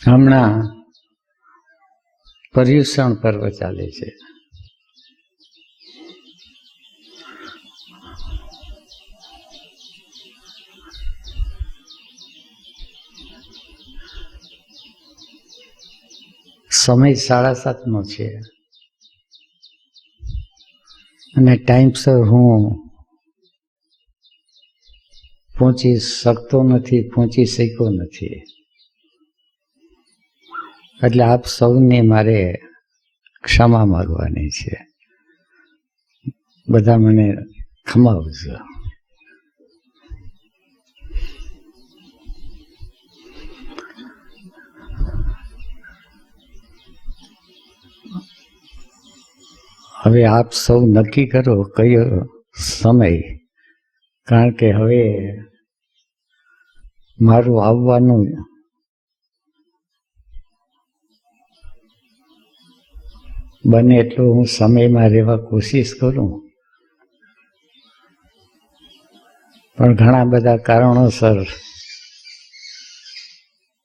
હમણાં પર્યુષણ પર્વ ચાલે છે. સમય 7:30નો છે અને ટાઈમસર હું પહોંચી શકતો નથી, પહોંચી શક્યો નથી. એટલે આપ સૌને મારે ક્ષમા માગવાની છે. બધા મને ખમાવજો. હવે આપ સૌ નક્કી કરો કયો સમય, કારણ કે હવે મારું આવવાનું બને એટલું હું સમયમાં રહેવા કોશિશ કરું, પણ ઘણા બધા કારણોસર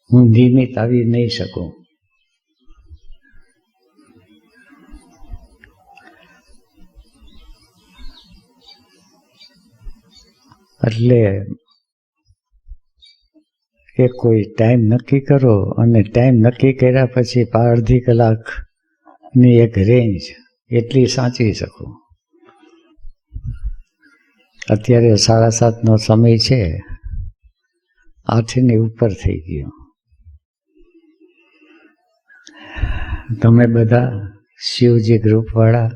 હું નિયમિત આવી નહીં શકું. એટલે એ કોઈ ટાઈમ નક્કી કરો અને ટાઈમ નક્કી કર્યા પછી અડધી કલાકની એક રેન્જ એટલી સાચવી શકું. અત્યારે 7:30નો સમય છે, 8ની ઉપર થઈ ગયો. તમે બધા શિવજી ગ્રુપવાળા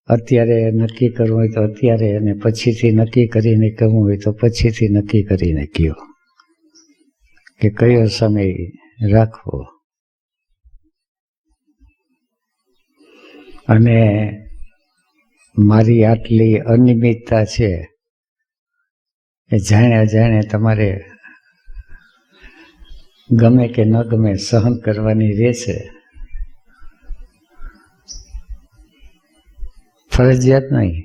અત્યારે નક્કી કરવું હોય તો અત્યારે, અને પછીથી નક્કી કરીને કરવું હોય તો પછીથી નક્કી કરીને કહો કે કયો સમય રાખવો. અને મારી આટલી અનિયમિતતા છે એ જાણે તમારે ગમે કે ન ગમે સહન કરવાની રહેશે. ફરજિયાત નહીં.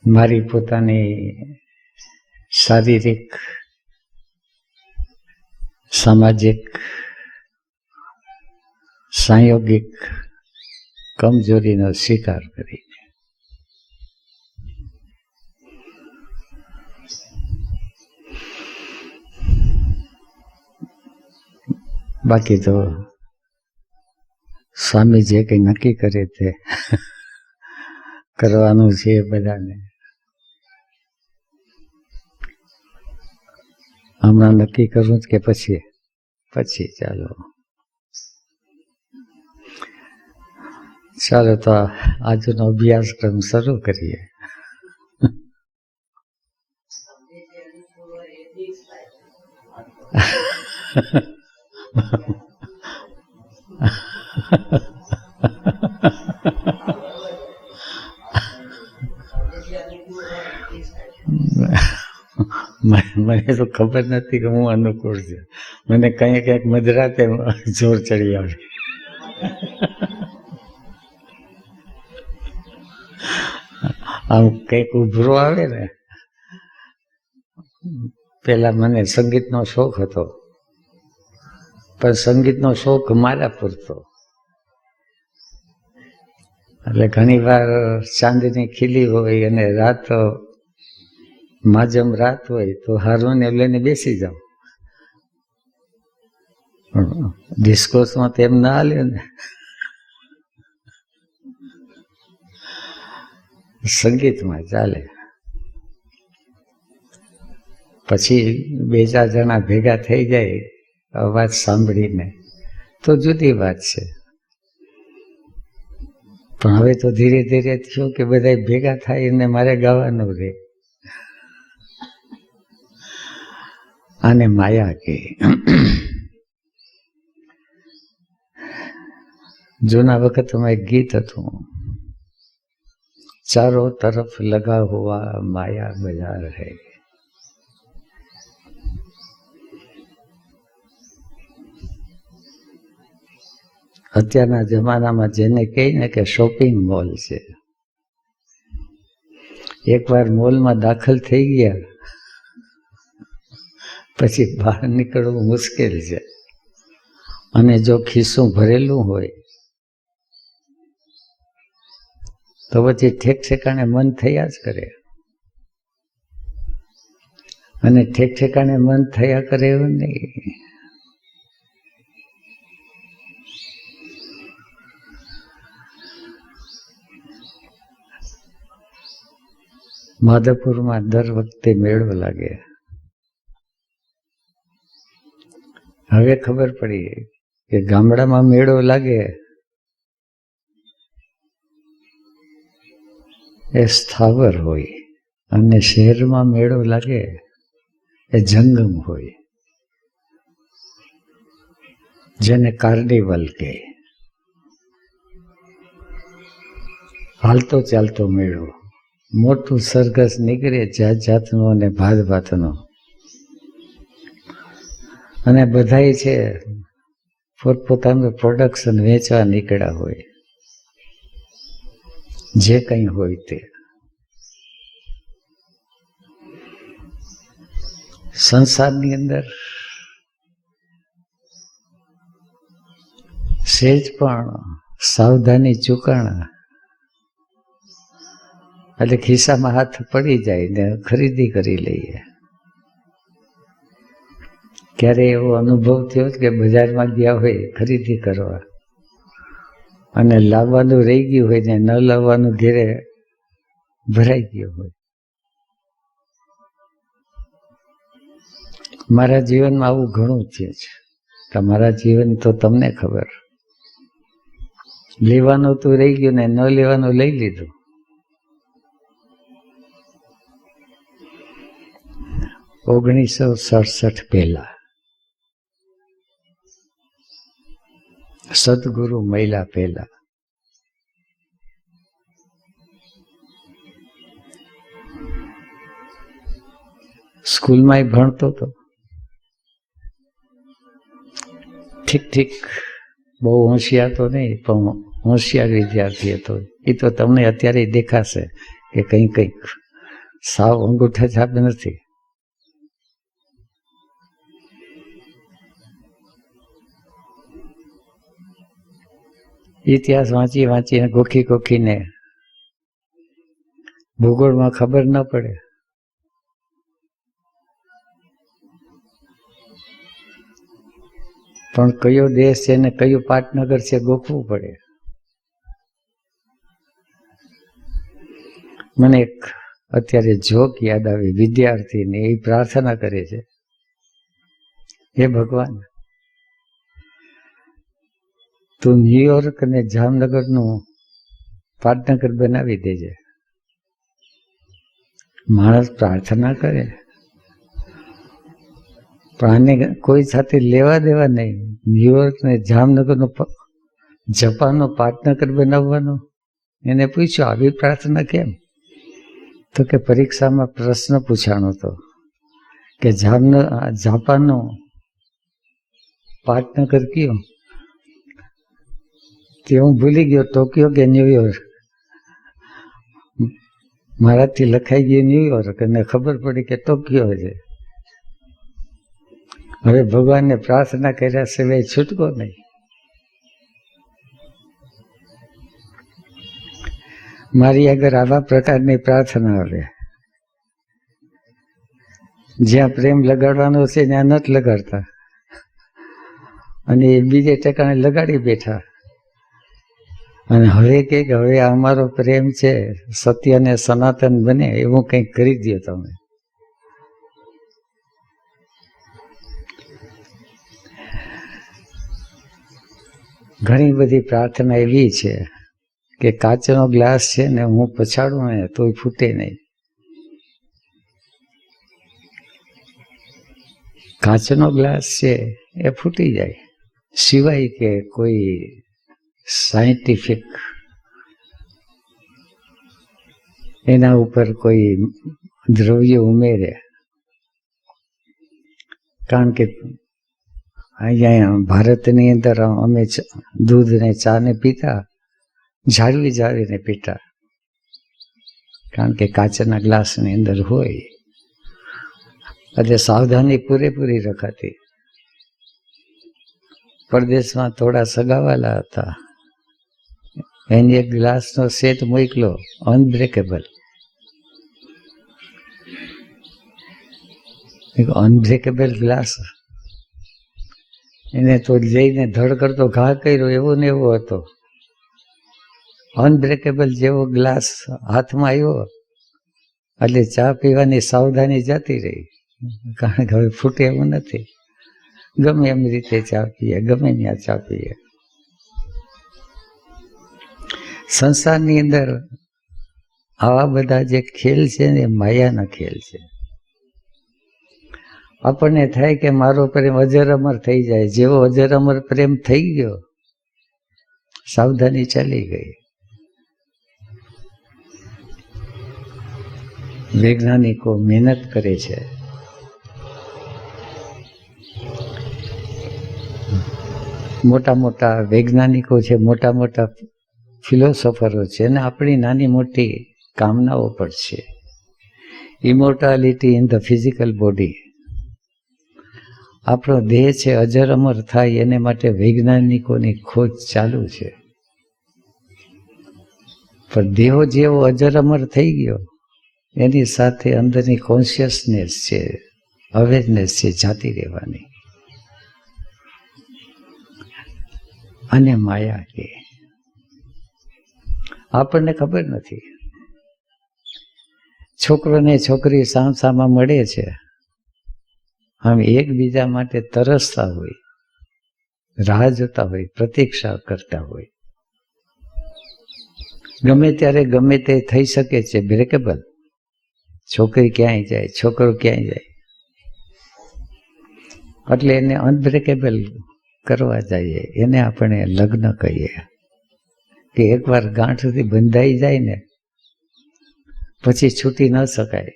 મારી પોતાની શારીરિક, સામાજિક, સાંયોગિક કમજોરીનો સ્વીકાર કરી બાકી તો સ્વામી જે કંઈ નક્કી કરે તે કરવાનું છે બધાને. હમણાં નક્કી કરું કે પછી ચાલો તો આજનો અભ્યાસક્રમ શરૂ કરીએ. મને તો ખબર નથી કે હું અનુકૂળ છું. મને કંઈક મધરાતે જોર ચડી આવે. આમ કંઈક ઉભરો આવે ને. પેલા મને સંગીતનો શોખ હતો, પણ સંગીતનો શોખ મારા પૂરતો. એટલે ઘણી વાર ચાંદની ખીલી હોય અને રાત માજમ રાત હોય તો હાર્મોનિયમ લઈને બેસી જાઉં. ડિસ્કોર્સમાં તો એમ ના હાલે ને. સંગીતમાં ચાલે. પછી 2-4 જણા ભેગા થઈ જાય અવાજ સાંભળીને તો જુદી વાત છે. પણ હવે તો ધીરે ધીરે થયું કે બધા ભેગા થાય ને મારે ગાવાનું રહે. આને માયા કે. જૂના વખતમાં એક ગીત હતું, ચારો તરફ લગા હુઆ માયા બજાર હૈ. અત્યારના જમાનામાં જેને કહીને કે શોપિંગ મોલ છે, એકવાર મોલમાં દાખલ થઈ ગયા પછી બહાર નીકળવું મુશ્કેલ છે. અને જો ખિસ્સું ભરેલું હોય તો પછી ઠેક ઠેકાણે મન થયા જ કરે. અને ઠેક ઠેકાણે મન થયા કરે એવું નહીં. માધવપુરમાં દર વખતે મેળો લાગે. હવે ખબર પડી કે ગામડામાં મેળો લાગે એ સ્થાવર હોય અને શહેરમાં મેળો લાગે એ જંગમ હોય, જેને કાર્નિવલ કહે. હાલતો ચાલતો મેળો, મોટું સરઘસ નીકળે જાત જાતનું અને ભાત ભાતનું, અને બધાય છે પોતપોતાનું પ્રોડક્શન વેચવા નીકળ્યા હોય, જે કંઈ હોય તે. સંસારની અંદર સહેજ પણ સાવધાની ચૂકાણા એટલે ખિસ્સામાં હાથ પડી જાય ને ખરીદી કરી લઈએ. ક્યારે એવો અનુભવ થયો કે બજારમાં ગયા હોય ખરીદી કરવા અને લાવવાનું રહી ગયું હોય ને ન લાવવાનું ઘેરે ભરાઈ ગયું હોય? મારા જીવનમાં આવું ઘણું થયું છે. તમારા જીવન તો તમને ખબર. લેવાનું તો રહી ગયું ને ન લેવાનું લઈ લીધું. 1967 પહેલા સદગુરુ મહિલા પહેલા સ્કૂલમાં ભણતો હતો. ઠીક બહુ હોશિયાર તો નહીં, પણ હોશિયાર વિદ્યાર્થી હતો. એ તો તમને અત્યારે દેખાશે કે કંઈક સાવ અંગૂઠા છાપ નથી. ઇતિહાસ વાંચીને ગોખીને ભૂગોળમાં ખબર ન પડે. પણ કયો દેશ છે ને કયું પાટનગર છે ગોખવું પડે. મને એક અત્યારે જોક યાદ આવી. વિદ્યાર્થીને એ પ્રાર્થના કરે છે, હે ભગવાન, તું ન્યુયોર્ક અને જામનગરનું પાટનગર બનાવી દેજે. માણસ પ્રાર્થના કરે, પણ આને કોઈ સાથે લેવા દેવા નહીં. ન્યુયોર્ક ને જામનગરનું જાપાનનું પાટનગર બનાવવાનું. એને પૂછ્યું, આવી પ્રાર્થના કેમ? તો કે પરીક્ષામાં પ્રશ્ન પૂછાણો હતો કે જાપાનનું પાટનગર કયું? તે હું ભૂલી ગયો, ટોક્યો કે ન્યુયોર્ક. મારાથી લખાઈ ગયું ન્યુયોર્ક અને ખબર પડી કે ટોક્યો છે. હવે ભગવાનને પ્રાર્થના કર્યા સિવાય છૂટકો નહીં. મારી આગળ આવા પ્રકારની પ્રાર્થના આવે, જ્યાં પ્રેમ લગાડવાનો છે ત્યાં નથી લગાડતા, અને એ બીજે ઠેકાણે લગાડી બેઠા. અને હવે કે હવે અમારો પ્રેમ છે સત્ય અને સનાતન બને એવું કંઈક કરી દો તમે. ઘણી બધી પ્રાર્થના એવી છે કે કાચનો ગ્લાસ છે ને હું પછાડું ને તોય ફૂટે નહીં. કાચનો ગ્લાસ છે એ ફૂટી જાય, સિવાય કે કોઈ સાયન્ટિફિક એના ઉપર કોઈ દ્રવ્ય ઉમેરે. કારણ કે અહીંયા ભારતની અંદર અમે દૂધ ને ચા ને પીતા જાળવીને પીતા, કારણ કે કાચના ગ્લાસની અંદર હોય. એટલે સાવધાની પૂરેપૂરી રખાતી. પરદેશમાં થોડા સગાવાલા હતા, એને એક ગ્લાસનો સેટ મોકલો, અનબ્રેકેબલ. અનબ્રેકેબલ ગ્લાસ, એને તો જઈને ધડ કરતો ઘા કર્યો એવો ને એવો હતો. અનબ્રેકેબલ જેવો ગ્લાસ હાથમાં આવ્યો એટલે ચા પીવાની સાવધાની જતી રહી, કારણ કે હવે ફૂટે એવું નથી. ગમે એમ રીતે ચા પીએ, ગમે ત્યાં ચા પીએ. સંસારની અંદર આવા બધા જે ખેલ છે ને એ માયાના ખેલ છે. આપણને થાય કે મારો પ્રેમ અજર અમર થઈ જાય. જેવો અજર અમર પ્રેમ થઈ ગયો, સાવધાની ચાલી ગઈ. વૈજ્ઞાનિકો મહેનત કરે છે. મોટા મોટા વૈજ્ઞાનિકો છે, મોટા મોટા ફિલોસોફરો છે, અને આપણી નાની મોટી કામનાઓ પણ છે. ઇમોર્ટાલિટી ઇન ધ ફિઝિકલ બોડી. આપણો દેહ છે અજર અમર થાય, એને માટે વૈજ્ઞાનિકોની ખોજ ચાલુ છે. પણ દેહો જેવો અજર અમર થઈ ગયો, એની સાથે અંદરની કોન્શિયસનેસ છે, અવેરનેસ છે, જાતી રહેવાની. અને માયા કે આપણને ખબર નથી. છોકરો ને છોકરી સામસામા મળે છે, આમ એકબીજા માટે તરસતા હોય, રાહ જોતા હોય, પ્રતીક્ષા કરતા હોય. ગમે ત્યારે ગમે તે થઈ શકે છે. બ્રેકેબલ. છોકરી ક્યાંય જાય, છોકરો ક્યાંય જાય, એટલે એને અનબ્રેકેબલ કરવા જઈએ. એને આપણે લગ્ન કહીએ. કે એકવાર ગાંઠથી બંધાઈ જાય ને પછી છૂટી ન શકાય,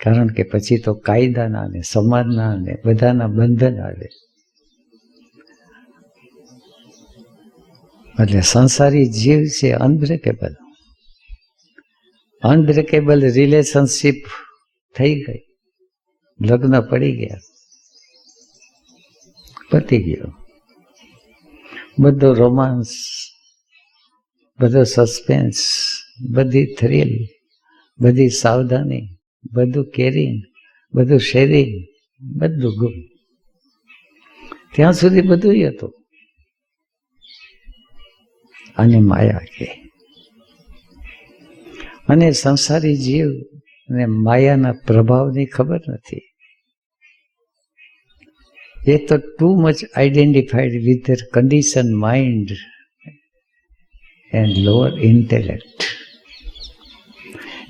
કારણ કે પછી તો કાયદાના ને સમાજના ને બધાના બંધન આવે. એટલે સંસારી જીવ છે અનબ્રેકેબલ. અનબ્રેકેબલ રિલેશનશીપ થઈ ગઈ, લગ્ન પડી ગયા, પતી ગયો. બધો રોમાન્સ, બધો સસ્પેન્સ, બધી થ્રિલ, બધી સાવધાની, બધું કેરિંગ, બધું શેરિંગ, બધું ગુમ. ત્યાં સુધી બધું હતું. અને માયા કે, અને સંસારી જીવ ને માયાના પ્રભાવની ખબર નથી. એ તો too much identified with their condition mind and lower intellect.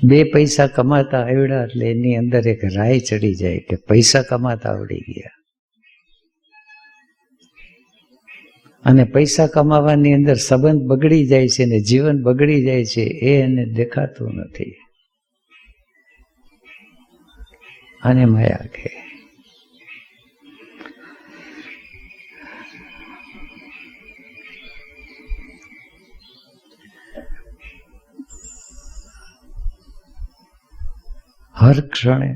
બે પૈસા કમાતા આવડ્યા એટલે એની અંદર એક રાય ચડી જાય કે પૈસા કમાતા આવડી ગયા. અને પૈસા કમાવાની અંદર સંબંધ બગડી જાય છે ને જીવન બગડી જાય છે, એ એને દેખાતું નથી. અને માયા કે હર ક્ષણે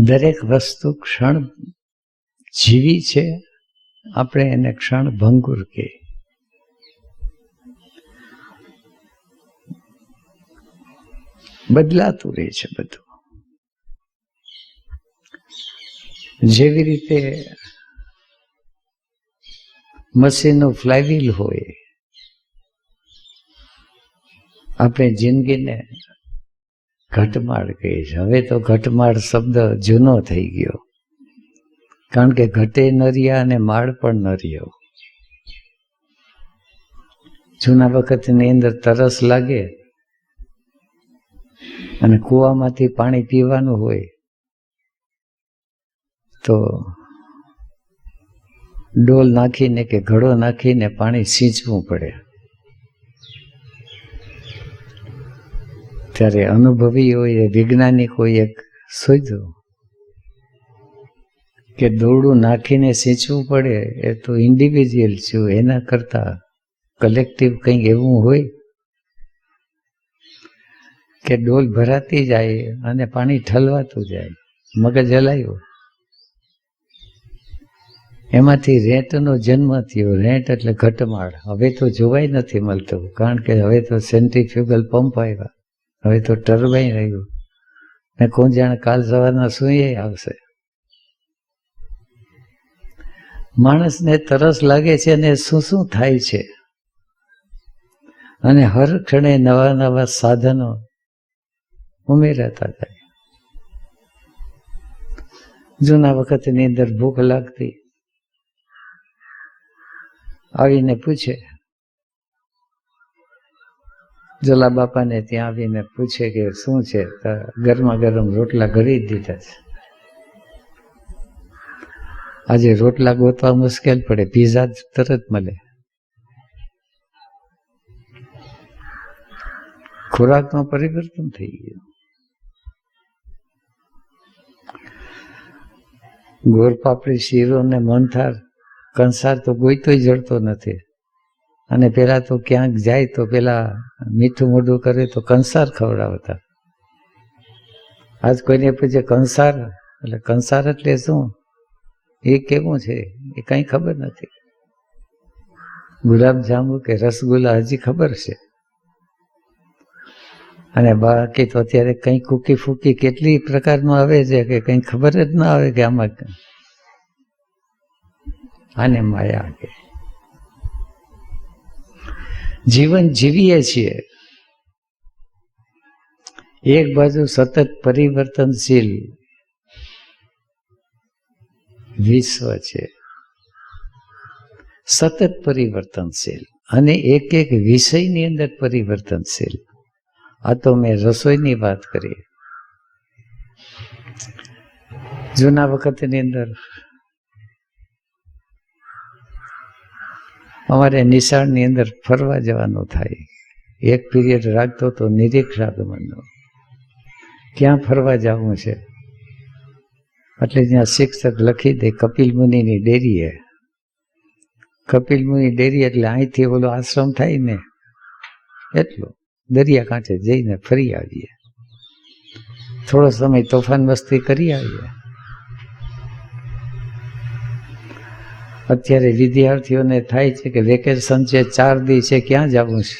દરેક વસ્તુ ક્ષણ જીવી છે, આપણે એને ક્ષણ ભંગુર કે. બદલાતું રહે છે બધું. જેવી રીતે મશીનનું ફ્લાયવ્હીલ હોય, આપણે જિંદગીને ઘટમાળ કહીએ છીએ. હવે તો ઘટમાળ શબ્દ જૂનો થઈ ગયો, કારણ કે ઘટે ન રહ્યા અને માળ પણ ન રહ્યો. જૂના વખતની અંદર તરસ લાગે અને કૂવામાંથી પાણી પીવાનું હોય તો ડોલ નાખીને કે ઘડો નાખીને પાણી સિંચવું પડે. ત્યારે અનુભવી હોય, વૈજ્ઞાનિક હોય, એક શોધ્યું કે દોરડું નાખીને સિંચવું પડે એ તો ઇન્ડિવિજ્યુઅલ છું, એના કરતાં કલેક્ટિવ કંઈક એવું હોય કે ડોલ ભરાતી જાય અને પાણી ઠલવાતું જાય. મગજ હલાયું, એમાંથી રેંટનો જન્મ થયો. રેંટ એટલે ઘટમાળ. હવે તો જોવાય નથી મળતું, કારણ કે હવે તો સેન્ટ્રીફ્યુગલ પંપ આવ્યા, હવે તો ટર્બાઇન રહ્યું ને કોણ જાણે કાલ સવારના શું આવશે. માણસને તરસ લાગે છે અને શું શું થાય છે, અને હર ક્ષણે નવા નવા સાધનો ઉમેરાતા જાય. જૂના વખતની અંદર ભૂખ લાગતી, આવીને પૂછે, જલા બાપાને ત્યાં આવીને પૂછે કે શું છે, ગરમા ગરમ રોટલા ઘડી દીધા છે. આજે રોટલા ગોતવા મુશ્કેલ પડે, પીઝા તરત મળે. ખોરાકનું પરિવર્તન થઈ ગયું. ગોરપાપડી, શીરો ને મોહનથાળ, કંસાર તો ગોઈતોય જડતો નથી. અને પેલા તો ક્યાંક જાય તો પેલા મીઠું મોઢું કરે તો કંસાર ખવડાવતા. આજ કોઈને પૂછે કંસાર એટલે કંસાર એટલે શું, એ કેવું છે એ કઈ ખબર નથી. ગુલાબજાંબુ કે રસગુલ્લા હજી ખબર છે, અને બાકી તો અત્યારે કઈ કૂકી ફૂકી કેટલી પ્રકારનું આવે છે કે કઈ ખબર જ ના આવે કે આમાં આને માયા કે. જીવન જીવીએ છીએ, એક બાજુ સતત પરિવર્તનશીલ વિશ્વ છે, સતત પરિવર્તનશીલ, અને એક એક વિષયની અંદર પરિવર્તનશીલ. આ તો મેં રસોઈની વાત કરી. જૂના વખતની અંદર અમારે નિશાળની અંદર ફરવા જવાનું થાય. એક પીરિયડ રાખતો તો નિરીક્ષાગમનનો, ક્યાં ફરવા જવું છે એટલે ત્યાં શિક્ષક લખી દે કપિલ મુનિની ડેરીએ. કપિલ મુનિ ડેરી એટલે અહીંથી ઓલો આશ્રમ થાય ને એટલું, દરિયાકાંઠે જઈને ફરી આવીએ, થોડો સમય તોફાન મસ્તી કરી આવીએ. અત્યારે વિદ્યાર્થીઓને થાય છે કે વેકેશન છે, 4 દી છે, ક્યાં જવું છે,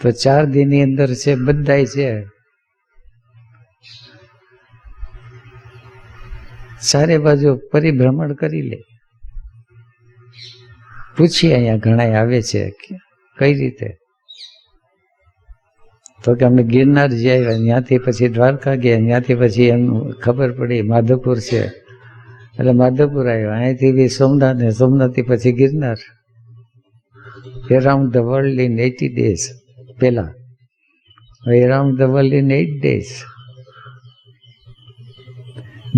તો 4 દીની અંદર છે બધાય છે ચારે બાજુ પરિભ્રમણ કરી લે. પૂછીએ, અહીંયા ઘણા આવે છે, કઈ રીતે, તો કે અમે ગિરનાર જઈ આવ્યા, ત્યાંથી પછી દ્વારકા ગયા, ત્યાંથી પછી એમ ખબર પડી માધવપુર છે એટલે માધવપુર આવ્યો, અહીંથી બી સોમનાથ, ને સોમનાથથી પછી Girnar. Around the world in 80 days પેલા, around the world in 8 days.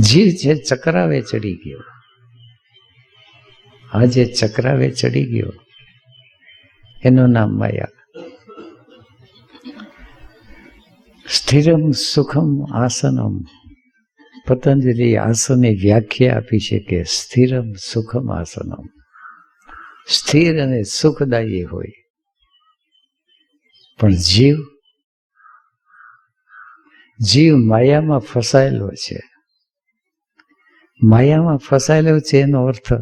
જીવ છે ચક્રાવે ચડી ગયો. આજે ચક્રાવે ચડી ગયો એનું નામ માયા. સ્થિરમ સુખમ આસનમ. પતંજલિ આસનની વ્યાખ્યા આપી છે કે સ્થિરમ સુખમ આસનમ, સ્થિર અને સુખદાયી હોય. પણ જીવ માયામાં ફસાયેલો છે. માયામાં ફસાયેલો છે એનો અર્થ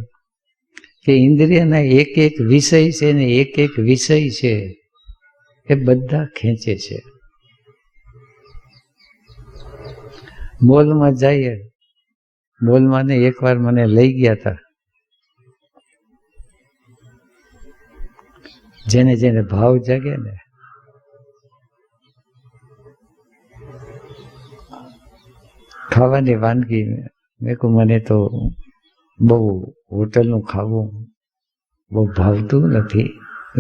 કે ઇન્દ્રિયના એક એક વિષય છે ને એક એક વિષય છે એ બધા ખેંચે છે. મોલમાં જઈએ, મોલમાં ને એકવાર મને લઈ ગયા હતા, જેને જેને ભાવ જાગે ને, ખાવાની વાનગી, મેં કહું મને તો બહુ હોટલનું ખાવું બહુ ભાવતું નથી,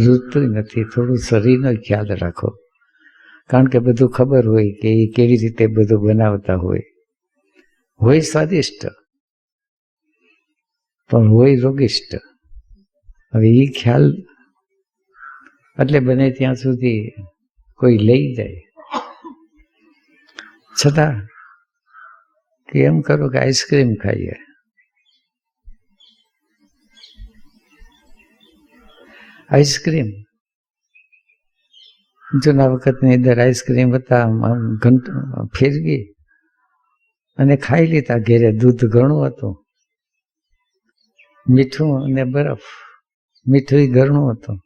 રૂચતું નથી, થોડું શરીરનો ખ્યાલ રાખો, કારણ કે બધું ખબર હોય કે એ કેવી રીતે બધું બનાવતા હોય સ્વાદિષ્ટ પણ હોય રોગિષ્ટ. હવે એ ખ્યાલ એટલે બને ત્યાં સુધી કોઈ લઈ જાય, છતાં કે એમ કરો કે આઈસ્ક્રીમ ખાઈએ, આઈસ્ક્રીમ જૂના વખતની અંદર આઈસ્ક્રીમ હતા, ઘંટ ફેરવી અને ખાઈ લીધા. ઘેરે દૂધ ઘણું હતું, મીઠું અને બરફ. મીઠું ઘણું હતું,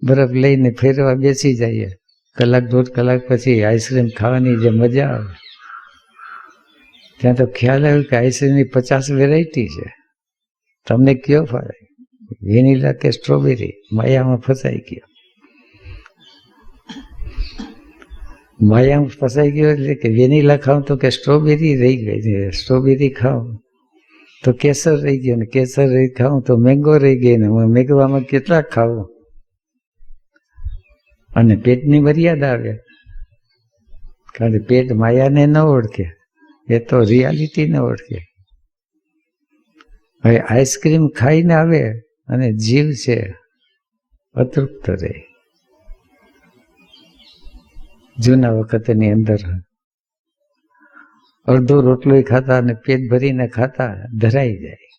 બરફ લઈને ફેરવા બેસી જઈએ. કલાક દોઢ કલાક પછી આઈસ્ક્રીમ ખાવાની જે મજા આવે, ત્યાં તો ખ્યાલ આવ્યો કે આઈસ્ક્રીમની 50 વેરાયટી છે. તમને કયો ફાવે, વેનીલા કે સ્ટ્રોબેરી? માયામાં ફસાઈ ગયો. માયામાં ફસાઈ ગયો એટલે કે વેનીલા ખાઉં તો કે સ્ટ્રોબેરી રહી ગઈ, સ્ટ્રોબેરી ખાઉં તો કેસર રહી ગયો, ને કેસર ખાઉં તો મેંગો રહી ગઈ, ને મેંગોમાં કેટલા ખાવું? અને પેટની મર્યાદા આવે, કારણ કે પેટ માયાને ન ઓળખે, એ તો રિયાલિટી ન ઓળખે. હવે આઈસ્ક્રીમ ખાઈને આવે અને જીવ છે અતૃપ્ત રહે. જૂના વખતની અંદર અડધો રોટલો ખાતા અને પેટ ભરીને ખાતા, ધરાઈ જાય.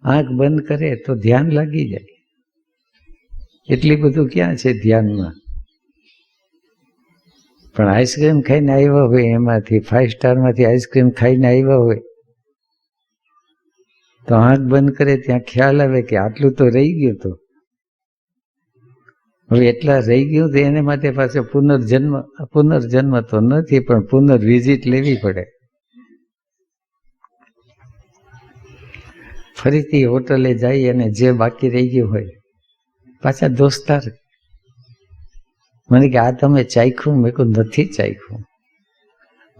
આંખ બંધ કરે તો ધ્યાન લાગી જાય. એટલી બધું ક્યાં છે ધ્યાનમાં? પણ આઈસ્ક્રીમ ખાઈને આવ્યા હોય, એમાંથી 5 સ્ટારમાંથી આઈસ્ક્રીમ ખાઈને આવ્યા હોય તો આંખ બંધ કરે ત્યાં ખ્યાલ આવે કે આટલું તો રહી ગયું. તો હવે એટલા રહી ગયું તો એને માટે પાછો પુનર્જન્મ તો નથી, પણ પુનર્વિઝિટ લેવી પડે. ફરીથી હોટલે જઈ અને જે બાકી રહી ગયું હોય પાછા દોસ્તાર, મને કે આ તમે ચાખ્યું? મેં કહું નથી ચાખ્યું.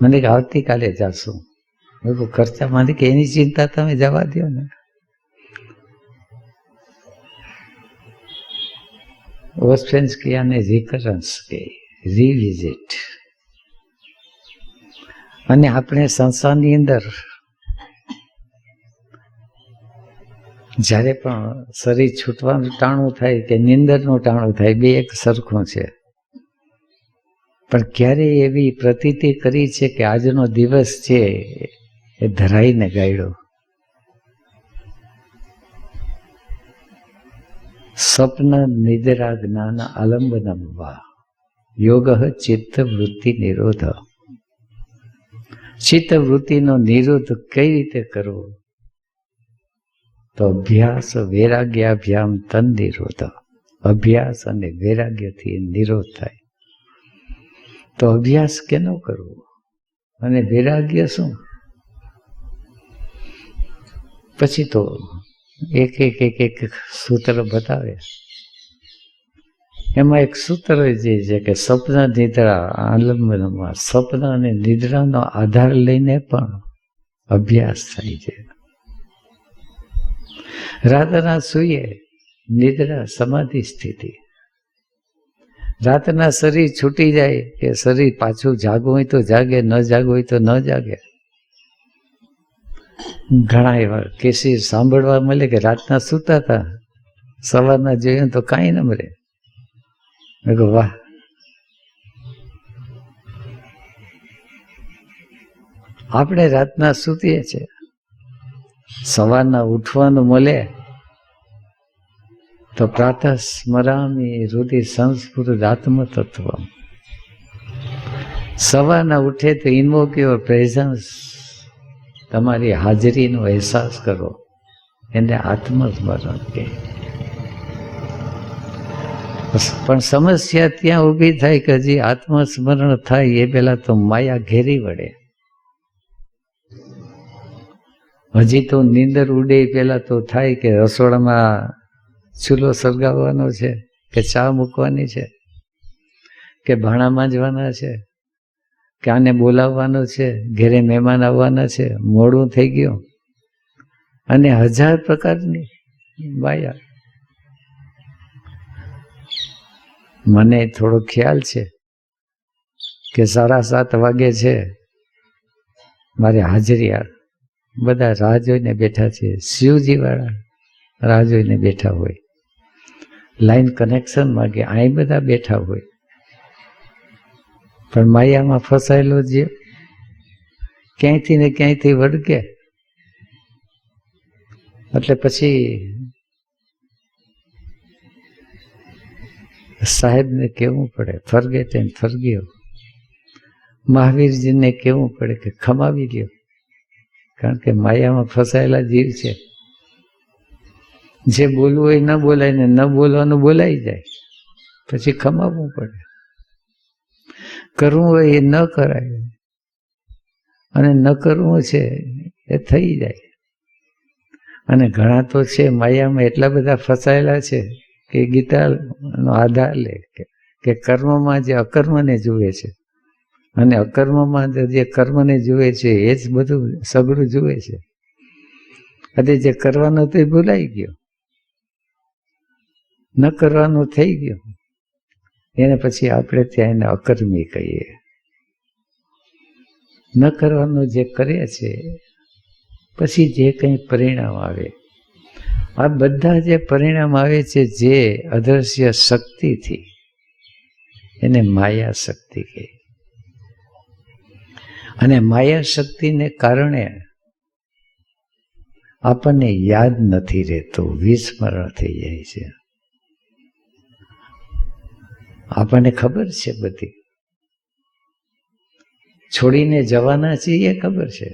મને કે આવતીકાલે જાશું. મેં કહું ખર્ચા? મને કે એની ચિંતા તમે જવા દો ને. ઓસ્પેન્સ્કિયાને રિકરન્સ કે રિવિઝિટ. અને આપણે સંસારની અંદર જ્યારે પણ શરીર છૂટવાનું ટાણું થાય કે નિંદરનું ટાણું થાય, બે એક સરખું છે. પણ ક્યારેય એવી પ્રતીતિ કરી છે કે આજનો દિવસ છે એ ધરાઈને ગાયડો? સ્વપ્ન નિદ્રા જ્ઞાન આલંબનમ વા યોગ ચિત્ત વૃત્તિ નિરોધ. ચિત્ત વૃત્તિનો નિરોધ કઈ રીતે કરવો? તો અભ્યાસ વૈરાગ્યાભ્યામ તન નિરોધ. અભ્યાસ અને વૈરાગ્યથી નિરોધ થાય. તો અભ્યાસ કેનો કરવો અને વૈરાગ્ય શું? પછી તો એક સૂત્ર બતાવે. એમાં એક સૂત્ર જે છે કે સ્વપ્ન નિદ્રા આલંબનમાં, સ્વપ્ન અને નિદ્રાનો આધાર લઈને પણ અભ્યાસ થાય છે. રાતના સૂઈએ નિદ્રા સમાધિ સ્થિતિ. રાતના શરીર છૂટી જાય કે શરીર પાછું જાગવું હોય તો જાગે, ન જાગવું હોય તો ન જાગે. ઘણા એવા કેસીસ સાંભળવા મળે કે રાતના સૂતા હતા, સવારના જોયું તો કાંઈ ન મળે. મેં કહું વાહ, આપણે રાતના સૂતીએ છીએ, સવારના ઉઠવાનું મળે તો પ્રાતઃ સ્મરામી હૃદય સંસ્ફુર આત્મતત્વ. સવારના ઉઠે તો ઇન્વોક યોર પ્રેઝન્સ, તમારી હાજરીનો અહેસાસ કરો, એને આત્મસ્મરણ કહે. પણ સમસ્યા ત્યાં ઊભી થાય કે હજી આત્મસ્મરણ થાય એ પહેલા તો માયા ઘેરી વળે. હજી તો નીંદર ઉડે પહેલા તો થાય કે રસોડામાં ચૂલો સળગાવવાનો છે, કે ચા મૂકવાની છે, કે ભાણા માંજવાના છે, કે આને બોલાવવાનો છે, ઘેરે મહેમાન આવવાના છે, મોડું થઈ ગયું, અને 1000 પ્રકારની માયા. મને થોડો ખ્યાલ છે કે 7:30 વાગે છે, મારે હાજરી, બધા રાહ જોઈને બેઠા છે. શિવજી વાળા રાહ જોઈને બેઠા હોય, લાઈન કનેક્શન માગે, અહીં બધા બેઠા હોય. પણ માયામાં ફસાયેલો જીવ ક્યાંયથી ને ક્યાંયથી વળગે. એટલે પછી સાહેબને કહેવું પડે ફરગેટ એન્ડ ફરગીવ. મહાવીરજીને કહેવું પડે કે ખમાવી લ્યો, કારણ કે માયામાં ફસાયેલા જીવ છે. જે બોલવું હોય ન બોલાય ને ન બોલવાનું બોલાઈ જાય, પછી ખમાવવું પડે. કરવું હોય એ ન કરાય અને ન કરવું છે એ થઈ જાય. અને ઘણા તો છે માયામાં એટલા બધા ફસાયેલા છે કે ગીતાનો આધાર લે કે કર્મમાં જે અકર્મને જુએ છે અને અકર્મમાં જે કર્મને જુએ છે એ જ બધું સગળું જુએ છે. અને જે કરવાનું તો એ ભૂલાઈ ગયો, ન કરવાનું થઈ ગયું. એને પછી આપણે ત્યાં એને અકર્મી કહીએ. ન કરવાનું જે કરે છે પછી જે કંઈ પરિણામ આવે, આ બધા જે પરિણામ આવે છે જે અદૃશ્ય શક્તિથી, એને માયા શક્તિ કહે. અને માયા શક્તિને કારણે આપણને યાદ નથી રહેતું, વિસ્મરણ થઈ જાય છે. આપણને ખબર છે બધી, છોડીને જવાના છીએ એ ખબર છે.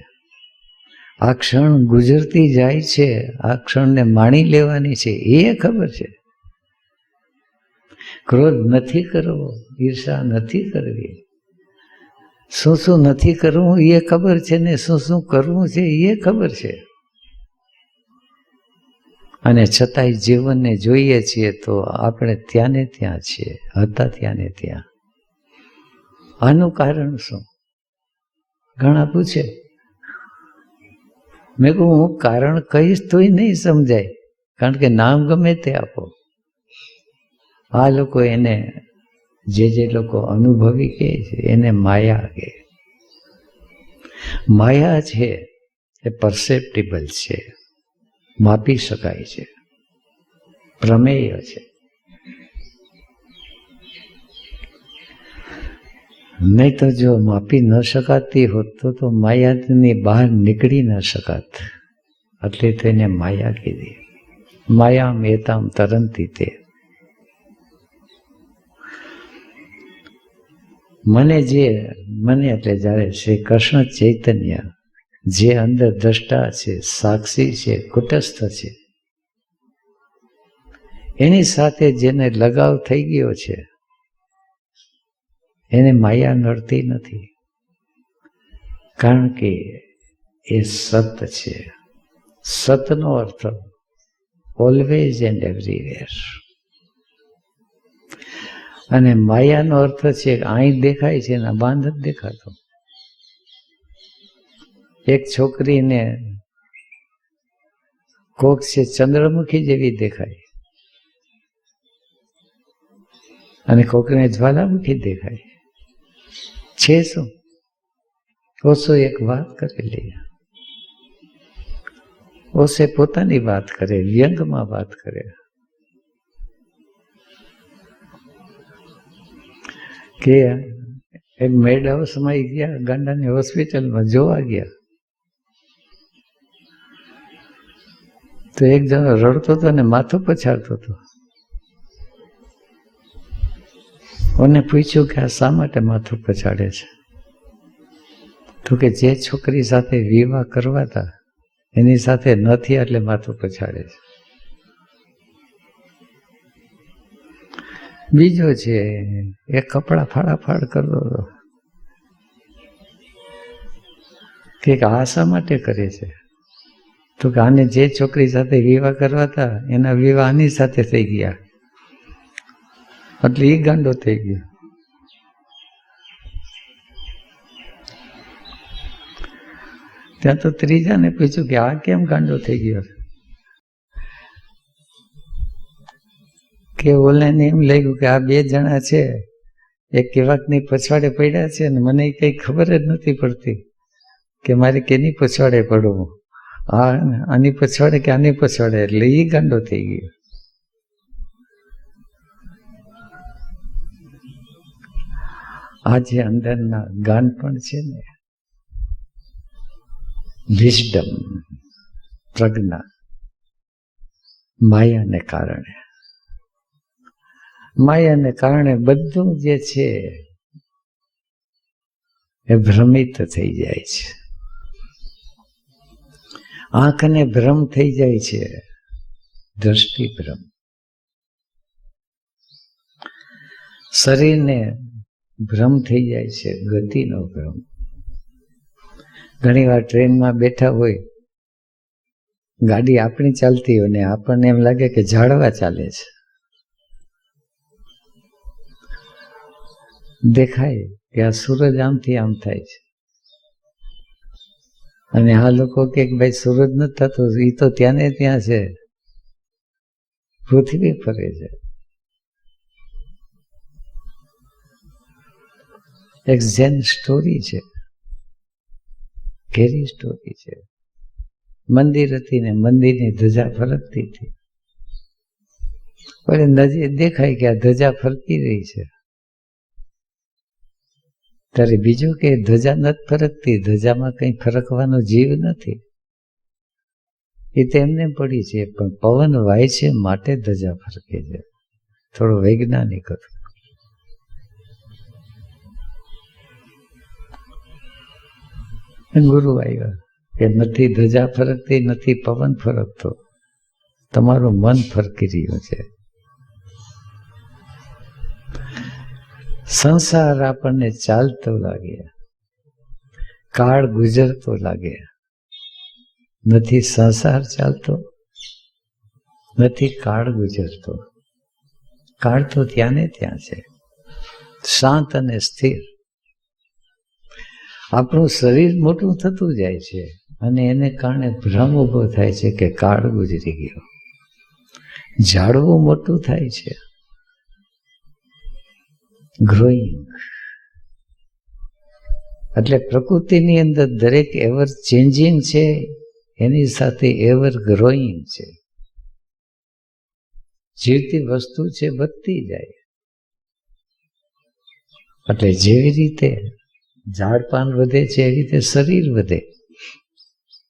આ ક્ષણ ગુજરતી જાય છે, આ ક્ષણને માણી લેવાની છે એ ખબર છે. ક્રોધ નથી કરવો, ઈર્ષા નથી કરવી, શું શું નથી કરવું એ ખબર છે ને શું શું કરવું છે એ ખબર છે. અને છતાંય જીવનને જોઈએ છીએ તો આપણે ત્યાં ને ત્યાં છીએ, હતા ત્યાં ને ત્યાં. આનું કારણ શું? ઘણા પૂછે. મેં કહું હું કારણ કહીશ તોય નહીં સમજાય, કારણ કે નામ ગમે તે આપો. આ લોકો એને જે લોકો અનુભવી કહે છે એને માયા કહે. માયા છે એ પરસેપ્ટિબલ છે, માપી શકાય છે, પ્રમેય છે. નહીં તો જો માપી ન શકાતી હોત તો માયાની બહાર નીકળી ન શકાત. એટલે તો એને માયા કીધી. માયામ એતામ તરંતી તે. મને એટલે જ્યારે શ્રી કૃષ્ણ ચૈતન્ય જે અંદર દ્રષ્ટા છે, સાક્ષી છે, કુટસ્થ છે, એની સાથે જેને લગાવ થઈ ગયો છે એને માયા નડતી નથી, કારણ કે એ સત છે. સતનો અર્થ ઓલવેઝ એન્ડ એવરીવેર. અને માયાનો અર્થ છે કે અહીં દેખાય છે ને બાંધ જ દેખાતો. એક છોકરીને કોક છે ચંદ્રમુખી જેવી દેખાય અને કોકને જ્વાલામુખી દેખાય. છે શું? ઓશો એક વાત કરેલી. ઓશે પોતાની વાત કરે, વ્યંગમાં વાત કરે કે એક મેડ હાઉસમાં ગયા, ગાંડાની હોસ્પિટલમાં જોવા ગયા તો એક જણો રડતો હતો ને માથું પછાડતો હતો. મને પૂછ્યું કે આ શા માટે માથું પછાડે છે? તો કે જે છોકરી સાથે વિવાહ કરવા હતા એની સાથે નથી એટલે માથું પછાડે છે. બીજો છે એ કપડા ફાડાફાડ કરતો હતો કે આ શા માટે કરે છે? તો કે આને જે છોકરી સાથે વિવાહ કરવા હતા એના વિવાહ આની સાથે થઈ ગયા એટલે એ ગાંડો થઈ ગયો. ત્યાં તો ત્રીજાને પૂછ્યું કે આ કેમ ગાંડો થઈ ગયો? કે ઓલાને એમ લાગ્યું કે આ બે જણા છે એક કેવાકની પછવાડે પડ્યા છે અને મને કઈ ખબર જ નથી પડતી કે મારે કેની પછવાડે પડવું, આની પછવાડે કે આની પછવાડે, એટલે એ ગાંડો થઈ ગયો. આ જે અંદરના ગાન પણ છે ને, વિઝડમ, પ્રજ્ઞા, માયાને કારણે. માયાને કારણે બધું જે છે એ ભ્રમિત થઈ જાય છે. આંખને ભ્રમ થઈ જાય છે, દ્રષ્ટિ ભ્રમ. શરીરને ભ્રમ થઈ જાય છે, ગતિનો ભ્રમ. ઘણી વાર ટ્રેનમાં બેઠા હોય, ગાડી આપણી ચાલતી હોય ને આપણને એમ લાગે કે ઝાડવા ચાલે છે. દેખાય કે આ સૂરજ આમથી આમ થાય છે, અને આ લોકો કે ભાઈ સૂરજ નથી થતો, એ તો ત્યાં ને ત્યાં છે, પૃથ્વી ફરે છે. એક ઝેન સ્ટોરી છે, ઘેરી સ્ટોરી છે. મંદિર હતી ને મંદિરની ધજા ફરકતી હતી, પણ નજીક દેખાય કે આ ધજા ફરતી રહી છે. ત્યારે બીજું કે ધજા નથી ફરકતી, ધજામાં કંઈ ફરકવાનો જીવ નથી, એ તેમને પડી છે, પણ પવન વાય છે માટે ધજા ફરકે છે. થોડું વૈજ્ઞાનિક હતું. ગુરુ આવ્યા કે નથી ધજા ફરકતી, નથી પવન ફરકતો, તમારું મન ફરકી રહ્યું છે. સંસાર આપણને ચાલતો લાગે, કાળ ગુજરતો લાગે, નથી સંસાર ચાલતો, નથી કાળ ગુજરતો. કાળ તો ત્યાં ને ત્યાં છે, શાંત અને સ્થિર. આપણું શરીર મોટું થતું જાય છે અને એને કારણે ભ્રમ ઉભો થાય છે કે કાળ ગુજરી ગયો. ઝાડવું મોટું થાય છે, ગ્રોઈંગ. એટલે પ્રકૃતિની અંદર દરેક એવર ચેન્જિંગ છે, એની સાથે એવર ગ્રોઈંગ છે. જીવતી વસ્તુ છે, વધતી જાય. એટલે જેવી રીતે ઝાડ પાન વધે છે, એવી રીતે શરીર વધે,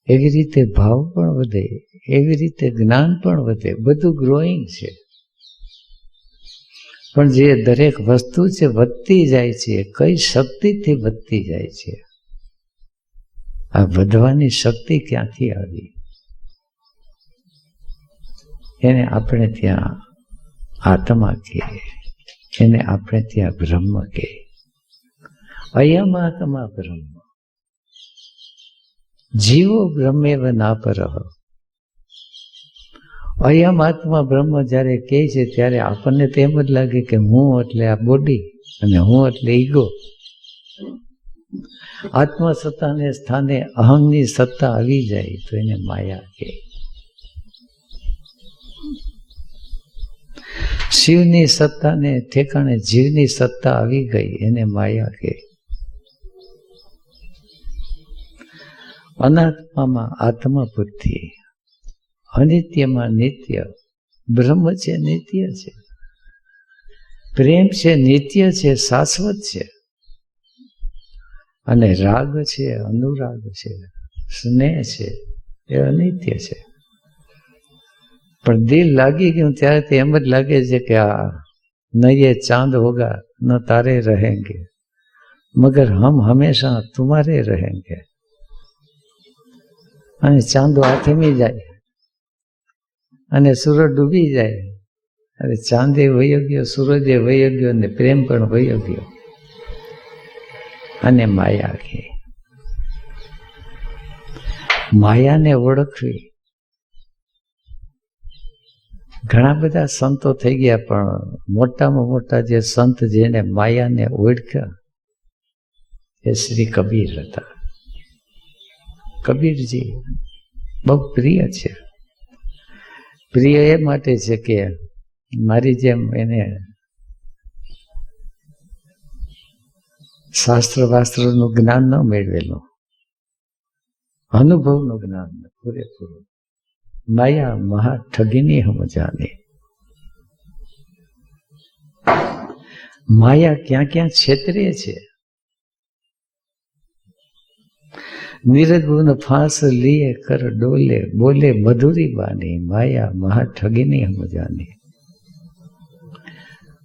એવી રીતે ભાવ પણ વધે, એવી રીતે જ્ઞાન પણ વધે. બધું ગ્રોઈંગ છે. પણ જે દરેક વસ્તુ છે વધતી જાય છે, કઈ શક્તિથી વધતી જાય છે? આ વધવાની શક્તિ ક્યાંથી આવી? એને આપણે ત્યાં આત્મા કહીએ, એને આપણે ત્યાં બ્રહ્મ કહીએ. અયમ આત્મા બ્રહ્મ, જીવો બ્રહ્મેવ ના પરઃ. અયમ આત્મા બ્રહ્મ જ્યારે કહે છે ત્યારે આપણને તો એમ જ લાગે કે હું એટલે આ બોડી અને હું એટલે ઈગો. આત્મસત્તાને સ્થાને અહંની સત્તા આવી જાય તો એને માયા કહે. શિવની સત્તાને ઠેકાણે જીવની સત્તા આવી ગઈ, એને માયા કહે. અનાત્મામાં આત્મા બુદ્ધિ, અનિત્યમાં નિત્ય. બ્રહ્મ છે, નિત્ય છે. પ્રેમ છે, નિત્ય છે, શાશ્વત છે. અને રાગ છે, અનુરાગ છે, સ્નેહ છે, એ અનિત્ય છે. પણ દિલ લાગી ગયું ત્યારે તો એમ જ લાગે છે કે આ ન ये चांद होगा न तारे रहेंगे मगर हम हमेशा तुम्हारे रहेंगे. અને ચાંદો આથમી જાય અને સૂરજ ડૂબી જાય, અને ચાંદે વયો ગયો, સૂરજે વયો ગયો, અને પ્રેમ પણ વયો ગયો. અને માયા કે માયાને ઓળખવી. ઘણા બધા સંતો થઈ ગયા, પણ મોટામાં મોટા જે સંત જેને માયાને ઓળખ્યા એ શ્રી કબીર હતા. કબીરજી બહુ પ્રિય છે. પ્રિય એ માટે છે કે મારી જેમ એને શાસ્ત્ર વાસ્ત્રનું જ્ઞાન ન મેળવેલું, અનુભવનું જ્ઞાન પૂરેપૂરું. માયા મહા ઠગીની હમ જાને. માયા ક્યાં ક્યાં છેતરે છે. નિર્ગુણ ફાંસ લીએ કર ડોલે, બોલે મધુરી બાની, માયા મહા ઠગીની હમ જાને.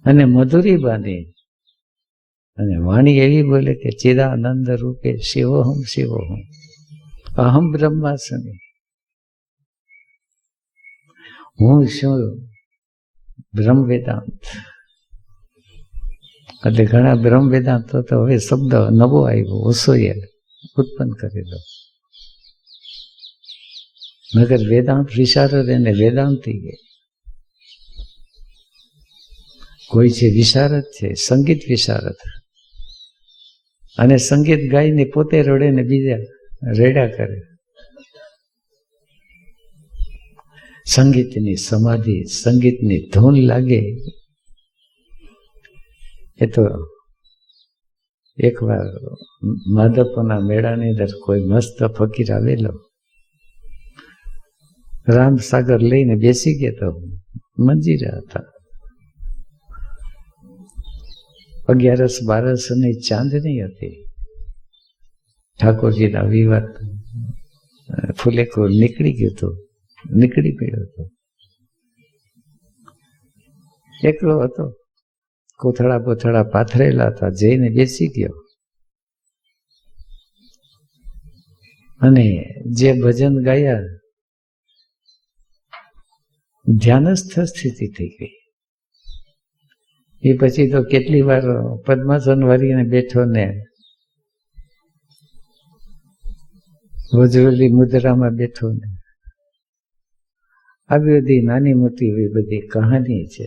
અને મધુરી બાંધી અને વાણી એવી બોલે કે ચિદાનંદ રૂપે શિવોહમ શિવોહમ અહમ બ્રહ્માસ્મિ. હું શું બ્રહ્મ વેદાંત. એટલે ઘણા બ્રહ્મ વેદાંતો તો હવે શબ્દ નવો આવ્યો, ઓછોએ ઉત્પન્ન કરેલો. મગર વેદાંત વિશારદ એને વેદાંતિ કે. કોઈ છે વિશારદ છે, સંગીત વિશારદ, અને સંગીત ગાઈને પોતે રડે ને બીજા રેડા કરે. સંગીતની સમાધિ, સંગીતની ધૂન લાગે. એ તો એકવાર માધવપુરના મેળાની અંદર કોઈ મસ્ત ફકીર આવેલો, રામસાગર લઈને બેસી ગયા તો મંજીરા હતા. 11 ની ચાંદની હતી. ઠાકોરજીના વિવાહ ફૂલેકોર નીકળી ગયો હતો, નીકળી પડ્યો હતો. એકલો હતો, કોથળા બોથળા પાથરેલા હતા, જઈને બેસી ગયો. અને જે ભજન ગાયા ધ્યાનસ્થ સ્થિતિ થઈ ગઈ. એ પછી તો કેટલી વાર પદ્માસન વાળીને બેઠો ને વજ્રલી મુદ્રામાં બેઠો ને. આવી બધી નાની મોટી એવી બધી કહાની છે.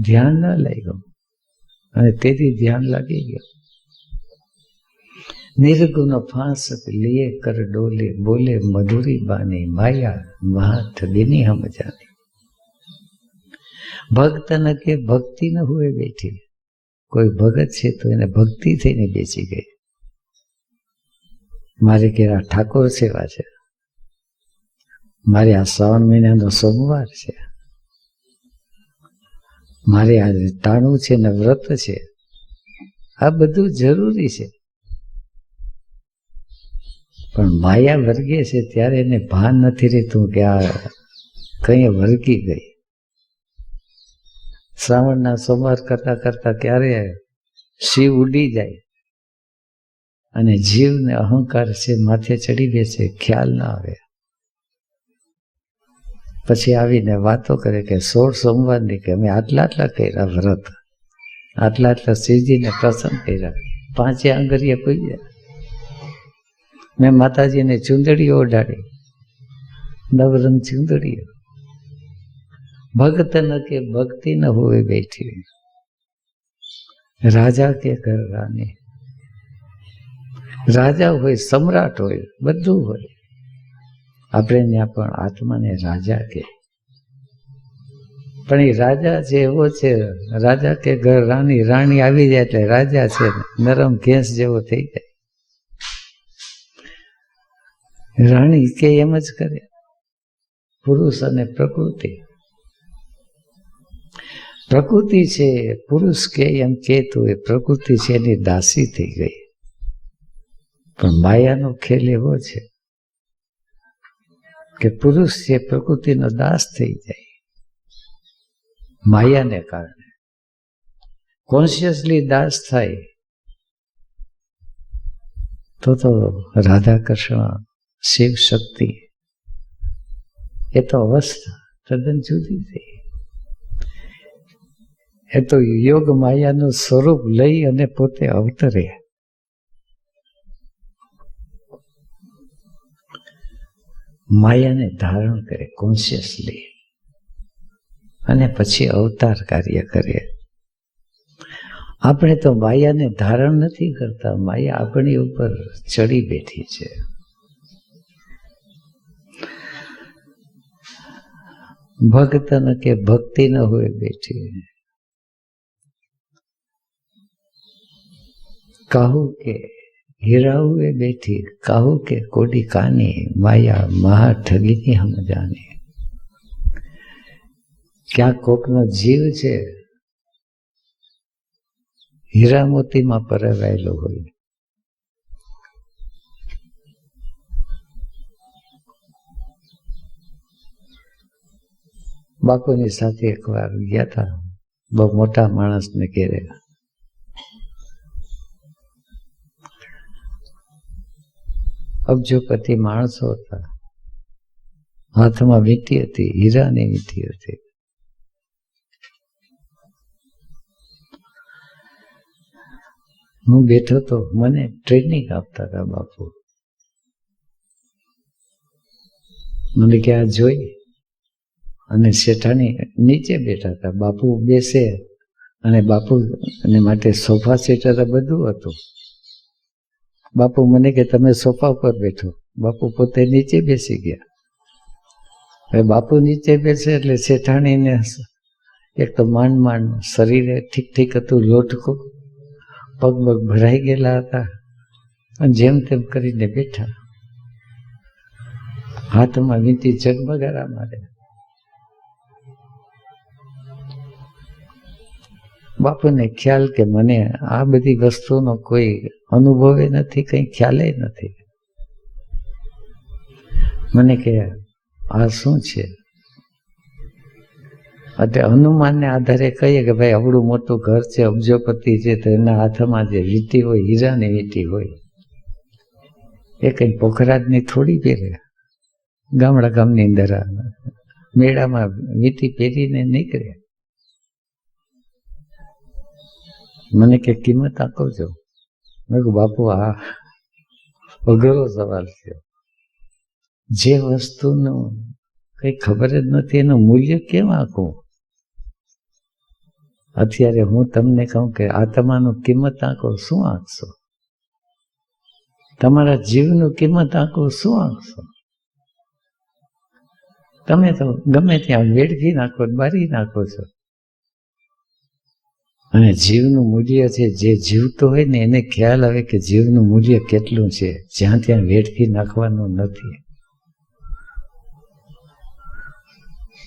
ધ્યાન ન લાગ્યું અને તેથી ધ્યાન લાગી ગયો. નિર્ગુણ ફાંસ લીએ કર ડોલે, બોલે મધુરી બાની માયા મહાઠગીની હમ જાની. ભક્ત ન કે ભક્તિ ન હુએ બેઠી. કોઈ ભગત છે તો એને ભક્તિ થઈને બેસી ગઈ. મારે કેરા ઠાકોર સેવા છે, મારે આ શ્રાવણ મહિનાનો સોમવાર છે, મારે આ ટાણું છે ને વ્રત છે. આ બધું જરૂરી છે, પણ માયા વર્ગે છે ત્યારે એને ભાન નથી રહેતું કે આ કઈ વર્ગી ગઈ. શ્રાવણના સોમવાર કરતા કરતા ક્યારે શિવ ઉડી જાય અને જીવને અહંકાર છે માથે ચડી બેસે, ખ્યાલ ના આવે. પછી આવીને વાતો કરે કે 16 સોમવારની કે અમે આટલા કર્યા વ્રત, આટલા શ્રીજીને પ્રસન્ન કર્યા, 5 આંગળીએ પૂજ્યા, મેં માતાજીને ચૂંદડીઓ ઓઢાડી, નવરંગ ચૂંદડીઓ. ભગત ન કે ભક્તિ ન હોવે બેઠી, રાજા કે ઘર રાની. રાજા હોય, સમ્રાટ હોય, બધું હોય. આપણે ત્યાં પણ આત્માને રાજા કે, પણ એ રાજા છે એવો છે, રાજા કે ઘર રાની. રાણી આવી જાય એટલે રાજા છે નરમ ઘેંસ જેવો થઈ જાય. રાણી કે એમ જ કરે. પુરુષ અને પ્રકૃતિ. પ્રકૃતિ છે, પુરુષ કે એમ કહેતું એ પ્રકૃતિ છે એની દાસી થઈ ગઈ. પણ માયાનો ખેલ એવો છે કે પુરુષ છે પ્રકૃતિનો દાસ થઈ જાય માયાને કારણે. કોન્શિયસલી દાસ થાય તો રાધા કૃષ્ણ, શિવ શક્તિ એ તો અવસ્થા તદ્દન જુદી થઈ. એ તો યોગ માયાનું સ્વરૂપ લઈ અને પોતે અવતરે. માયાને ધારણ કરે કોન્શિયસલી અને પછી અવતાર કાર્ય કરે. આપણે તો માયાને ધારણ નથી કરતા, માયા આપણી ઉપર ચડી બેઠી છે. ભક્ત ન કે ભક્તિ ન હોય બેઠી, કાહુ કે હીરા હુએ બેઠી, કાહુ કે કોડી કાની, માયા મહા ઠગીની હમ જાની. ક્યાંક કોકનો જીવ છે હીરા મોતીમાં પરવાયેલો હોય, બાપુની સાથે એકવાર ગયા હતા બહુ મોટા માણસને ઘેરે અબજોપતિ માણસો હતા, હાથમાં વીંટી હતી, હીરાની વીંટી હતી. હું બેઠો તો મને ટ્રેનિંગ આપતા હતા બાપુ. મને કે આ જોઈ, અને શેઠાણી નીચે બેઠા હતા, બાપુ બેસે અને બાપુ ને માટે સોફા સેટ હતા, બધું હતું. બાપુ મને કે તમે સોફા ઉપર બેઠો, બાપુ પોતે નીચે બેસી ગયા. હવે બાપુ નીચે બેસે એટલે શેઠાણીને એક તો માંડ માંડ શરીરે ઠીક ઠીક હતું, લોટકો પગ પગ ભરાઈ ગયેલા હતા, અને જેમ તેમ કરીને બેઠા, હાથમાં વીંટી ઝગમગારા મારે. બાપુને ખ્યાલ કે મને આ બધી વસ્તુનો કોઈ અનુભવે નથી, કંઈ ખ્યાલે નથી. મને કે આ શું છે? એટલે અનુમાનને આધારે કહીએ કે ભાઈ આવડું મોટું ઘર છે, અબજોપતિ છે, તો એના હાથમાં જે વીંટી હોય, હીરાની વીંટી હોય, એ કંઈ પોખરાજની થોડી પહેરે. ગામડા ગામની અંદર મેળામાં વીંટી પહેરીને નીકળે. મને કે કિંમત આપો છો? મેં કહ્યું બાપુ આ અઘરો સવાલ છે. જે વસ્તુનું કંઈ ખબર જ નથી એનું મૂલ્ય કેમ આંકું? અત્યારે હું તમને કહું કે આત્માનું કિંમત આંકો, શું આંકશો? તમારા જીવનું કિંમત આંકો, શું આંકશો? તમે તો ગમે ત્યાં વેડફી નાખો, બારી નાખો છો. અને જીવનું મૂલ્ય છે, જે જીવતો હોય ને એને ખ્યાલ આવે કે જીવનું મૂલ્ય કેટલું છે, જ્યાં ત્યાં વેડફી નાખવાનું નથી.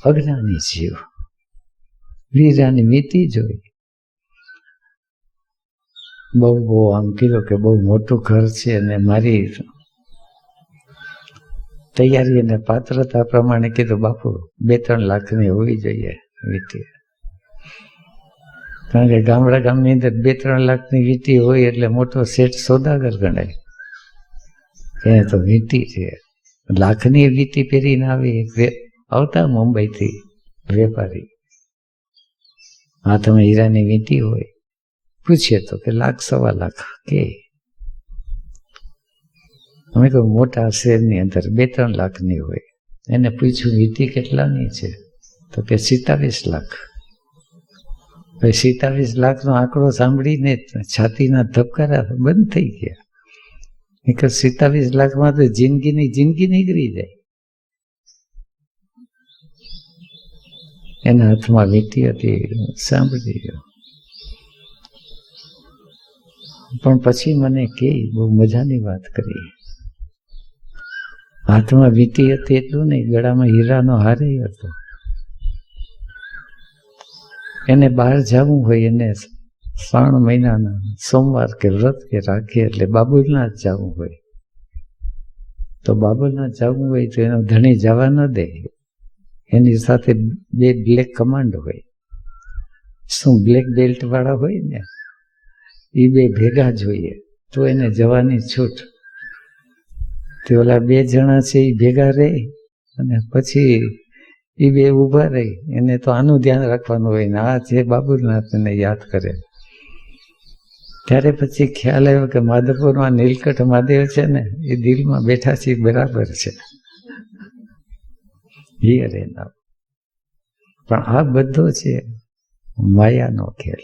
અજ્ઞાની જીવ વીરાની વીંટી જોઈ. બહુ આમ કીધું કે બહુ મોટું ઘર છે, અને મારી તૈયારી અને પાત્રતા પ્રમાણે કીધું બાપુ 2-3 લાખની હોવી જોઈએ વીંટી. કારણ કે ગામડા ગામની અંદર 2-3 લાખની વીંટી હોય એટલે મોટો શેઠ સોદાગર ગણાય. એને તો વીંટી છે, લાખની વીંટી પહેરીને આવી આવતા મુંબઈથી વેપારી, હાથમાં હીરાની વીંટી હોય. પૂછીએ તો કે 1.25 લાખ કે. અમે તો મોટા શહેરની અંદર 2-3 લાખની હોય. એને પૂછ્યું વીંટી કેટલાની છે? તો કે 27 લાખ. ભાઈ 27 લાખનો આંકડો સાંભળીને છાતીના ધબકારા બંધ થઈ ગયા. એક 27 લાખમાં તો જિંદગીની જિંદગી નીકળી જાય. એના હાથમાં વીંટી હતી, સાંભળી ગયો. પણ પછી મને કે બહુ મજાની વાત કરી. હાથમાં વીંટી હતી એટલું નહીં, ગળામાં હીરાનો હારે હતો. એને બહાર જવું હોય, એને 3 મહિનાના સોમવાર કે વ્રત કે રાખીએ એટલે બાબુલનાથ જવું હોય, તો બાબુલનાથ જવું હોય તો એનો ધણી જવા ન દે. એની સાથે 2 બ્લેક કમાન્ડ હોય. શું બ્લેક બેલ્ટ વાળા હોય ને, એ 2 ભેગા જોઈએ તો એને જવાની છૂટ. તો ઓલા 2 જણા છે એ ભેગા રહે, અને પછી એ 2 ઊભા રહી. એને તો આનું ધ્યાન રાખવાનું હોય ને આ છે બાબુનાથને યાદ કરે. ત્યારે પછી ખ્યાલ આવ્યો કે માધવપુરમાં નીલકંઠ મહાદેવ છે ને, એ દિલમાં બેઠા છે, બરાબર છે. પણ આ બધો છે માયાનો ખેલ.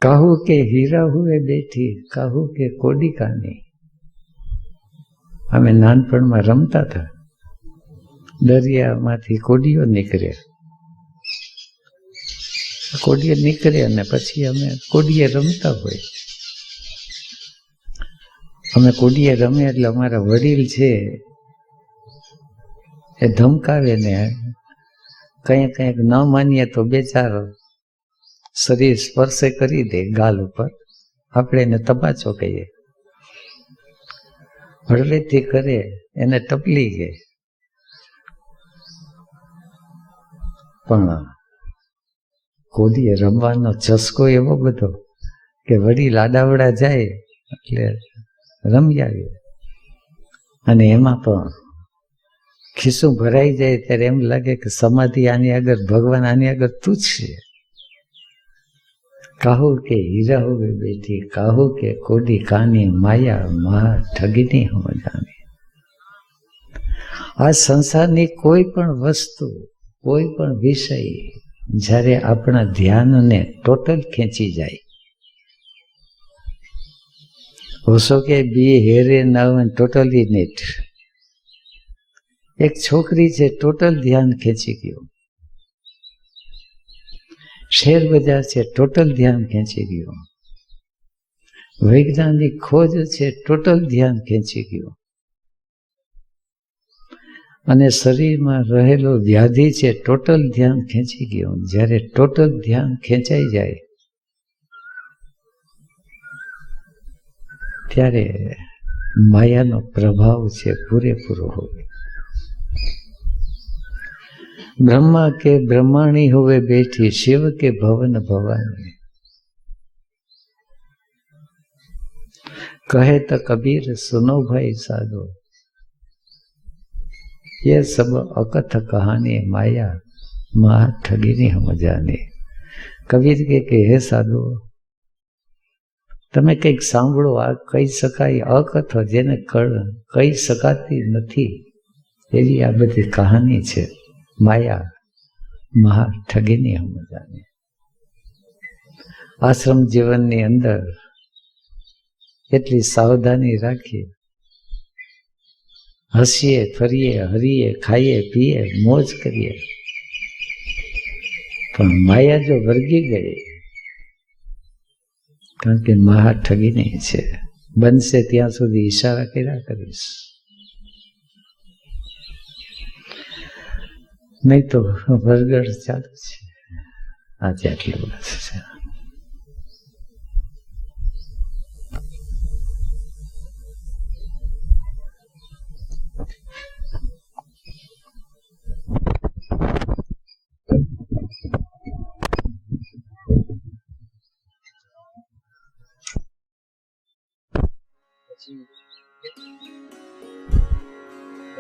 કહું કે હીરા હુએ બેઠી, કહું કે કોડી કાની. અમે નાનપણમાં રમતા હતા, દરિયામાંથી કોડીઓ નીકળે, કોડીએ નીકળે અને પછી અમે કોડીએ રમતા હોય. અમે કોડીએ રમે એટલે અમારા વડીલ છે એ ધમકાવે ને કંઈક ન માનીએ તો 2-4 શરીર સ્પર્શે કરી દે ગાલ ઉપર. આપણે એને તપાચો કહીએ. હળવેથી કરે એને ટપલી ગઈ. પણ કોદીએ રમવાનો ચસ્કો એવો બધો કે વળી લાડાવડા જાય એટલે રમી આવીએ. અને એમાં પણ ખિસ્સું ભરાઈ જાય ત્યારે એમ લાગે કે સમાધિ આની આગળ, ભગવાન આની આગળ તુચ્છ છે. કાહુ કે હીરા હોવે બેઠી, કાહુ કે કોડી કાની માયા મહા ઠગીની સમજાની. આ સંસારની કોઈ પણ વસ્તુ, કોઈ પણ વિષય જ્યારે આપણા ધ્યાનને ટોટલ ખેંચી જાય, ઓસો કે બી હેરે નાવ ટોટલી નેટ. એક છોકરી છે, ટોટલ ધ્યાન ખેંચી ગયું. શેર બજાર છે, ટોટલ ધ્યાન ખેંચી ગયું. વૈજ્ઞાનિક ખોજ છે, ટોટલ ધ્યાન ખેંચી ગયું. અને શરીરમાં રહેલો વ્યાધિ છે, ટોટલ ધ્યાન ખેંચી ગયું. જ્યારે ટોટલ ધ્યાન ખેંચાઈ જાય ત્યારે માયાનો પ્રભાવ છે પૂરેપૂરો હોય. બ્રહ્મા કે બ્રહ્માણી હોવે બેઠી, શિવ કે ભવન ભવાની. કહે તો કબીર સુનો ભાઈ સાધો, ये सब अकथ कहानी माया महा ठगीनी समजानी. કબીર કે હે સાધુ, તમે કંઈક સાંભળો. આ કહી શકાય અકથ, જેને કહી શકાતી નથી એવી આ બધી કહાની છે. માયા મહા ઠગીની સમજાની. આશ્રમ જીવનની અંદર એટલી સાવધાની રાખીએ, હસીએ, ફરીએ, હરીએ, ખાઈએ, પીએ, મોજ કરીએ, પણ માયા જો વર્ગી ગઈ, કારણ કે મહા ઠગીની છે. બનશે ત્યાં સુધી ઈશારા કર્યા કરીશ, નહીં તો વરગડ ચાલુ છે. આજે આટલું બસ છે.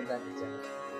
પછી